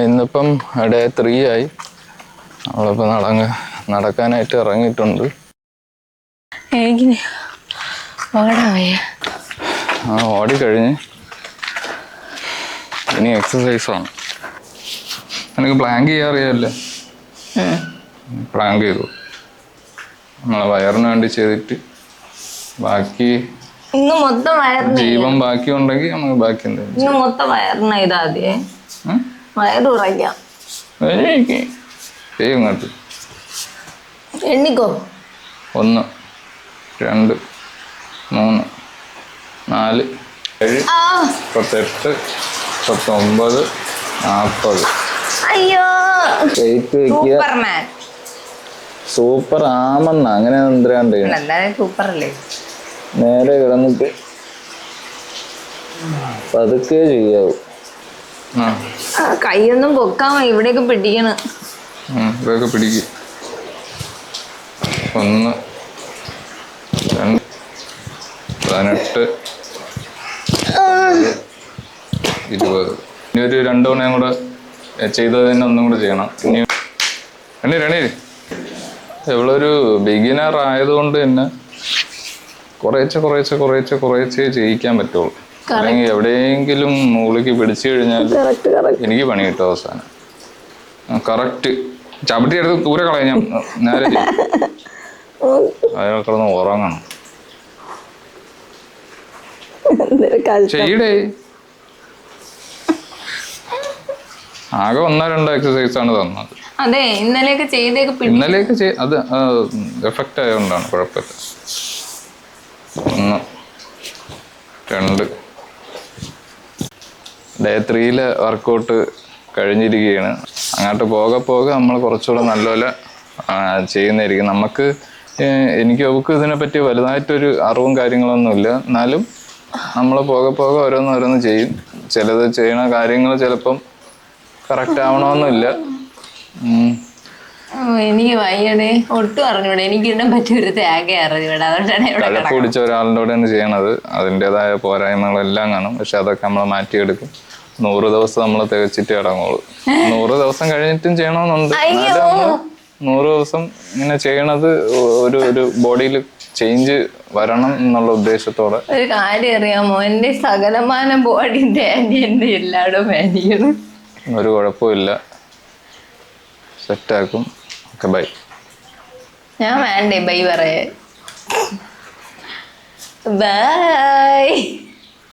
ഇന്നിപ്പം ഡേ 3 ആയി. അവളിപ്പോൾ നടക്കാനായിട്ട് ഇറങ്ങിയിട്ടുണ്ട്. ഓടിക്കഴിഞ്ഞ് ഇനി എക്സസൈസാണ്. എനിക്ക് പ്ലാങ്ക് ചെയ്യാൻ അറിയാമല്ലേ? പ്ലാങ്ക് ചെയ്തു നമ്മളെ വയറിന് വേണ്ടി ചെയ്തിട്ട് ബാക്കി ജീവൻ ബാക്കി ഉണ്ടെങ്കിൽ നമുക്ക് ബാക്കി എന്തെങ്കിലും മൊത്തം വയറിന് ഇതാദ്യേ വയറ് കുറയ്ക്കാം. ഇങ്ങോട്ട് എണ്ണിക്കോ. 1 2 3 4 7 38 39 40. അയ്യോ സൂപ്പർ ആമെന്ന അങ്ങനെ എന്തിനാണ്ട് സൂപ്പർ അല്ലേ? നേരെ കിടന്നിട്ട് പതുക്കെ ചെയ്യാവൂ. കൈയൊന്നും പൊക്കാമോ? ഇവിടെയൊക്കെ പിടിക്കണം. ഇവിടെയൊക്കെ പിടിക്കും. 1 2 18 20. ഇനി ഒരു 2 തവണയും കൂടെ ചെയ്തത് തന്നെ ഒന്നും കൂടെ ചെയ്യണം. ഇനി രണി ഇവളൊരു ബിഗിനർ ആയതുകൊണ്ട് തന്നെ കുറേശ്ശെ ചെയ്യിക്കാൻ പറ്റുള്ളൂ. അല്ലെങ്കിൽ എവിടെയെങ്കിലും മൂളിക്ക് പിടിച്ചു കഴിഞ്ഞാൽ എനിക്ക് പണി കിട്ടും അവസാനം. കറക്റ്റ് ചവിട്ടി എടുത്ത് ദൂരെ കളയാം. നേരെ അയാൾ കിടന്ന് ഉറങ്ങണം. ചെയ്യടേ. ആകെ 1-2 എക്സസൈസാണ് തന്നത്. അതെ, ഇന്നലെയൊക്കെ അത് എഫക്റ്റ് ആയതുകൊണ്ടാണ്. കുഴപ്പമില്ല. 1 2 ഡേ 3 വർക്കൗട്ട് കഴിഞ്ഞിരിക്കുകയാണ്. അങ്ങോട്ട് പോകെ നമ്മൾ കുറച്ചുകൂടെ നല്ലപോലെ ചെയ്യുന്നതായിരിക്കും. എനിക്ക് അവൾക്ക് ഇതിനെപ്പറ്റി വലുതായിട്ടൊരു അറിവും കാര്യങ്ങളൊന്നുമില്ല. എന്നാലും നമ്മൾ പോകെ ഓരോന്ന് ചെയ്യും. ചിലത് ചെയ്യണ കാര്യങ്ങൾ ചിലപ്പം കറക്റ്റ് ആവണമെന്നില്ല. എനിക്ക് വയ്യടേ, ഒട്ടും അറിഞ്ഞൂടെ. എനിക്ക് ഇതിനെ പറ്റി ഒരു തേങ്ങ അറിഞ്ഞൂടെ. കഴപ്പ് പിടിച്ച ഒരാളുടെ കൂടെയാണ് ചെയ്യണത്. അതിൻ്റെതായ പോരായ്മകളെല്ലാം കാണും. പക്ഷെ അതൊക്കെ നമ്മൾ മാറ്റിയെടുക്കും. 100 ദിവസം നമ്മൾ തികച്ചിട്ട് ഇറങ്ങുള്ളൂ. 100 ദിവസം കഴിഞ്ഞിട്ടും ചെയ്യണമെന്നുണ്ട്. 100 ദിവസം ഇങ്ങനെ ചെയ്യണത് ഒരു ബോഡിയിൽ ചേഞ്ച് വരണം എന്നുള്ള ഉദ്ദേശത്തോടെ. ഒരു കാര്യം അറിയാമോ, എന്റെ സകലമാന ബോഡി തേങ്ങ എല്ലായിടും വേദിക്കണം. ഒരു കുഴപ്പമില്ല, സെറ്റാക്കും. Okay, by. ഞാൻ വേണ്ടേ ബൈ പറയേ? ബൈ.